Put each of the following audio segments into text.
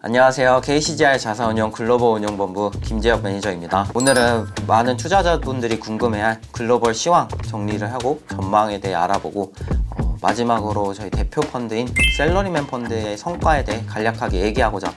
안녕하세요. KCGI 자산운용 글로벌 운용본부 김재혁 매니저입니다. 오늘은 많은 투자자분들이 궁금해할 글로벌 시황 정리를 하고 전망에 대해 알아보고 마지막으로 저희 대표 펀드인 셀러리맨 펀드의 성과에 대해 간략하게 얘기하고자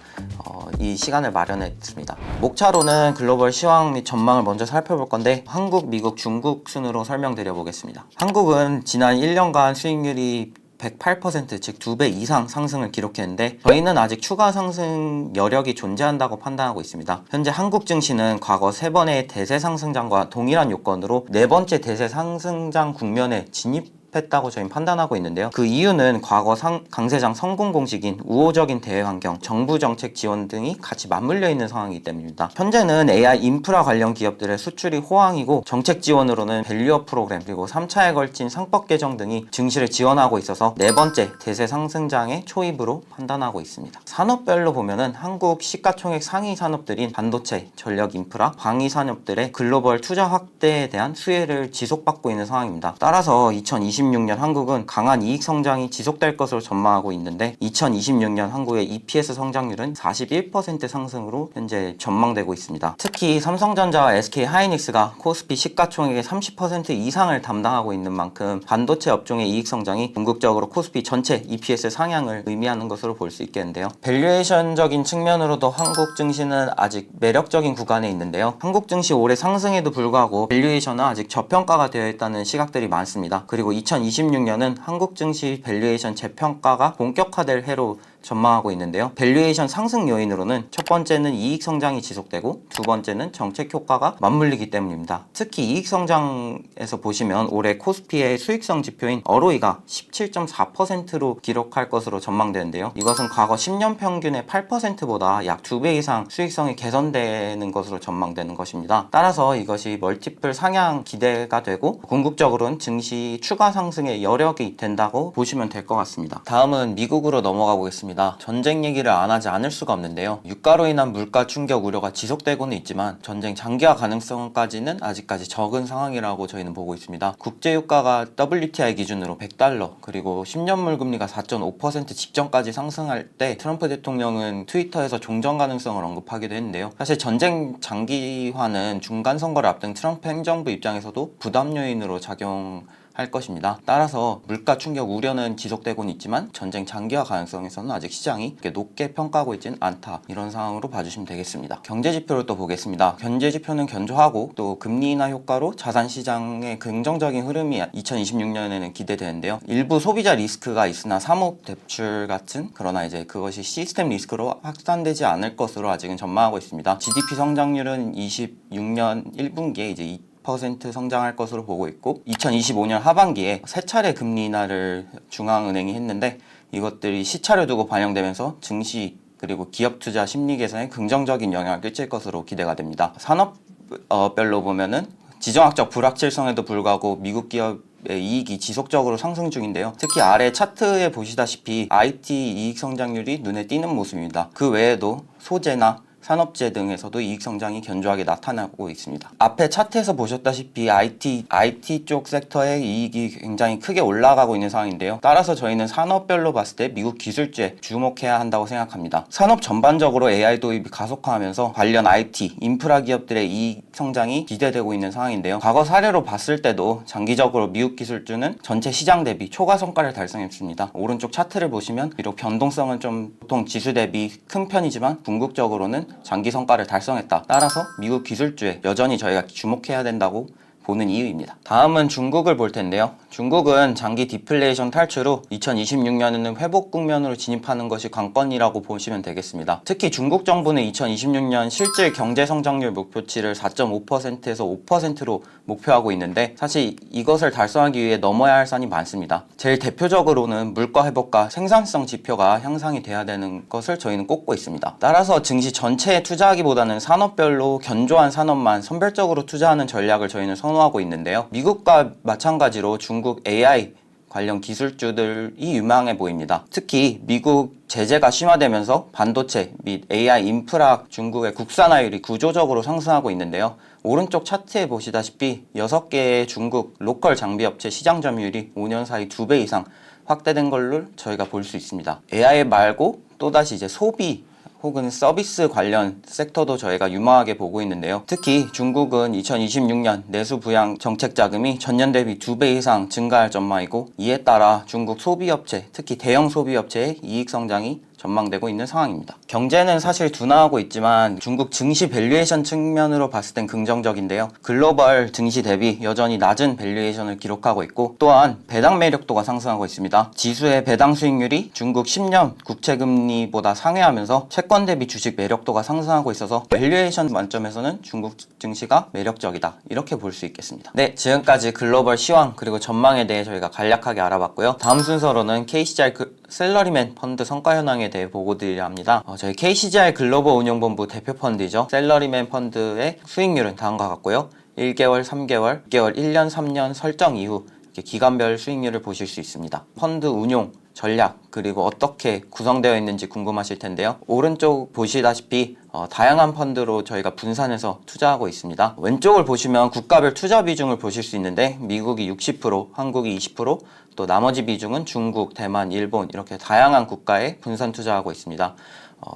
이 시간을 마련했습니다. 목차로는 글로벌 시황 및 전망을 먼저 살펴볼 건데 한국, 미국, 중국 순으로 설명드려 보겠습니다. 한국은 지난 1년간 수익률이 108%, 즉 2배 이상 상승을 기록했는데 저희는 아직 추가 상승 여력이 존재한다고 판단하고 있습니다. 현재 한국 증시는 과거 3번의 대세 상승장과 동일한 요건으로 4번째 대세 상승장 국면에 진입했다고 저희는 판단하고 있는데요. 그 이유는 과거 강세장 성공 공식인 우호적인 대외 환경, 정부 정책 지원 등이 같이 맞물려 있는 상황이기 때문입니다. 현재는 AI 인프라 관련 기업들의 수출이 호황이고 정책 지원으로는 밸류업 프로그램 그리고 3차에 걸친 상법 개정 등이 증시를 지원하고 있어서 4번째 대세 상승장의 초입으로 판단하고 있습니다. 산업별로 보면은 한국 시가총액 상위 산업들인 반도체, 전력 인프라, 광의 산업들의 글로벌 투자 확대에 대한 수혜를 지속받고 있는 상황입니다. 따라서 2026년 한국은 강한 이익 성장이 지속될 것으로 전망하고 있는데 2026년 한국의 EPS 성장률은 41% 상승으로 현재 전망되고 있습니다. 특히 삼성전자와 SK하이닉스가 코스피 시가총액의 30% 이상을 담당하고 있는 만큼 반도체 업종의 이익 성장이 궁극적으로 코스피 전체 EPS 상향을 의미하는 것으로 볼 수 있겠는데요. 밸류에이션적인 측면으로도 한국 증시는 아직 매력적인 구간에 있는데요. 한국 증시 올해 상승에도 불구하고 밸류에이션은 아직 저평가가 되어 있다는 시각들이 많습니다. 그리고 2026년은 한국 증시 밸류에이션 재평가가 본격화될 해로 전망하고 있는데요. 밸류에이션 상승 요인으로는 첫 번째는 이익 성장이 지속되고 두 번째는 정책 효과가 맞물리기 때문입니다. 특히 이익 성장에서 보시면 올해 코스피의 수익성 지표인 ROE가 17.4%로 기록할 것으로 전망되는데요. 이것은 과거 10년 평균의 8%보다 약 2배 이상 수익성이 개선되는 것으로 전망되는 것입니다. 따라서 이것이 멀티플 상향 기대가 되고 궁극적으로는 증시 추가 상승의 여력이 된다고 보시면 될 것 같습니다. 다음은 미국으로 넘어가 보겠습니다. 전쟁 얘기를 안 하지 않을 수가 없는데요. 유가로 인한 물가 충격 우려가 지속되고는 있지만 전쟁 장기화 가능성까지는 아직까지 적은 상황이라고 저희는 보고 있습니다. 국제유가가 WTI 기준으로 $100 그리고 10년물 금리가 4.5% 직전까지 상승할 때 트럼프 대통령은 트위터에서 종전 가능성을 언급하기도 했는데요. 사실 전쟁 장기화는 중간 선거를 앞둔 트럼프 행정부 입장에서도 부담 요인으로 작용할 것입니다. 따라서 물가 충격 우려는 지속되고는 있지만 전쟁 장기화 가능성에서는 아직 시장이 높게 평가하고 있지는 않다. 이런 상황으로 봐주시면 되겠습니다. 경제지표를 또 보겠습니다. 경제지표는 견조하고 또 금리 인하 효과로 자산시장의 긍정적인 흐름이 2026년에는 기대되는데요. 일부 소비자 리스크가 있으나 사모업 대출 같은 그러나 이제 그것이 시스템 리스크로 확산되지 않을 것으로 아직은 전망하고 있습니다. GDP 성장률은 26년 1분기에 이제 2% 성장할 것으로 보고 있고 2025년 하반기에 3차례 금리 인하를 중앙은행이 했는데 이것들이 시차를 두고 반영되면서 증시 그리고 기업 투자 심리 개선에 긍정적인 영향을 끼칠 것으로 기대가 됩니다. 산업별로 보면은 지정학적 불확실성에도 불구하고 미국 기업의 이익이 지속적으로 상승 중인데요. 특히 아래 차트에 보시다시피 IT 이익 성장률이 눈에 띄는 모습입니다. 그 외에도 소재나 산업재 등에서도 이익 성장이 견조하게 나타나고 있습니다. 앞에 차트에서 보셨다시피 IT 쪽 섹터의 이익이 굉장히 크게 올라가고 있는 상황인데요. 따라서 저희는 산업별로 봤을 때 미국 기술주에 주목해야 한다고 생각합니다. 산업 전반적으로 AI 도입이 가속화하면서 관련 IT, 인프라 기업들의 이익 성장이 기대되고 있는 상황인데요. 과거 사례로 봤을 때도 장기적으로 미국 기술주는 전체 시장 대비 초과 성과를 달성했습니다. 오른쪽 차트를 보시면 비록 변동성은 좀 보통 지수 대비 큰 편이지만 궁극적으로는 장기 성과를 달성했다. 따라서 미국 기술주에 여전히 저희가 주목해야 된다고 보는 이유입니다. 다음은 중국을 볼 텐데요. 중국은 장기 디플레이션 탈출 후 2026년에는 회복 국면으로 진입하는 것이 관건이라고 보시면 되겠습니다. 특히 중국 정부는 2026년 실질 경제 성장률 목표치를 4.5%에서 5%로 목표하고 있는데 사실 이것을 달성하기 위해 넘어야 할 산이 많습니다. 제일 대표적으로는 물가 회복과 생산성 지표가 향상이 돼야 되는 것을 저희는 꼽고 있습니다. 따라서 증시 전체에 투자하기보다는 산업별로 견조한 산업만 선별적으로 투자하는 전략을 저희는 선호하고 있는데요. 미국과 마찬가지로 중국 AI 관련 기술주들이 유망해 보입니다. 특히 미국 제재가 심화되면서 반도체 및 AI 인프라 중국의 국산화율이 구조적으로 상승하고 있는데요. 오른쪽 차트에 보시다시피 6개의 중국 로컬 장비업체 시장 점유율이 5년 사이 2배 이상 확대된 걸로 저희가 볼 수 있습니다. AI 말고 또다시 이제 소비 혹은 서비스 관련 섹터도 저희가 유망하게 보고 있는데요. 특히 중국은 2026년 내수 부양 정책 자금이 전년 대비 2배 이상 증가할 전망이고, 이에 따라 중국 소비업체, 특히 대형 소비업체의 이익 성장이 전망되고 있는 상황입니다. 경제는 사실 둔화하고 있지만 중국 증시 밸류에이션 측면으로 봤을 땐 긍정적인데요. 글로벌 증시 대비 여전히 낮은 밸류에이션을 기록하고 있고, 또한 배당 매력도가 상승하고 있습니다. 지수의 배당 수익률이 중국 10년 국채금리보다 상회하면서 채권 대비 주식 매력도가 상승하고 있어서 밸류에이션 관점에서는 중국 증시가 매력적이다, 이렇게 볼 수 있겠습니다. 네, 지금까지 글로벌 시황 그리고 전망에 대해 저희가 간략하게 알아봤고요. 다음 순서로는 KCGI 셀러리맨 펀드 성과 현황에 대해 보고 드리려 합니다. 저희 KCGI 글로벌 운용본부 대표 펀드이죠. 셀러리맨 펀드의 수익률은 다음과 같고요. 1개월, 3개월, 6개월, 1년, 3년 설정 이후 이렇게 기간별 수익률을 보실 수 있습니다. 펀드 운용 전략 그리고 어떻게 구성되어 있는지 궁금하실 텐데요. 오른쪽 보시다시피 다양한 펀드로 저희가 분산해서 투자하고 있습니다. 왼쪽을 보시면 국가별 투자 비중을 보실 수 있는데, 미국이 60%, 한국이 20%, 또 나머지 비중은 중국, 대만, 일본 이렇게 다양한 국가에 분산 투자하고 있습니다.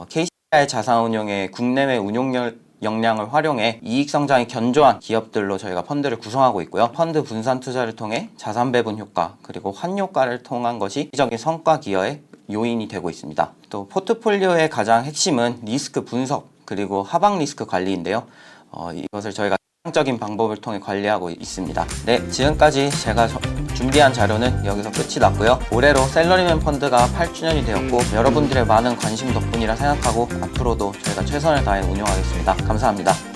KCGI 자산운용의 국내외 운용 역량을 활용해 이익 성장이 견조한 기업들로 저희가 펀드를 구성하고 있고요. 펀드 분산 투자를 통해 자산 배분 효과 그리고 환효과를 통한 것이 적인 성과 기여의 요인이 되고 있습니다. 또 포트폴리오의 가장 핵심은 리스크 분석 그리고 하방 리스크 관리인데요. 이것을 저희가 적인 방법을 통해 관리하고 있습니다. 네, 지금까지 제가 준비한 자료는 여기서 끝이 났고요. 올해로 셀러리맨 펀드가 8주년이 되었고, 여러분들의 많은 관심 덕분이라 생각하고 앞으로도 저희가 최선을 다해 운영하겠습니다. 감사합니다.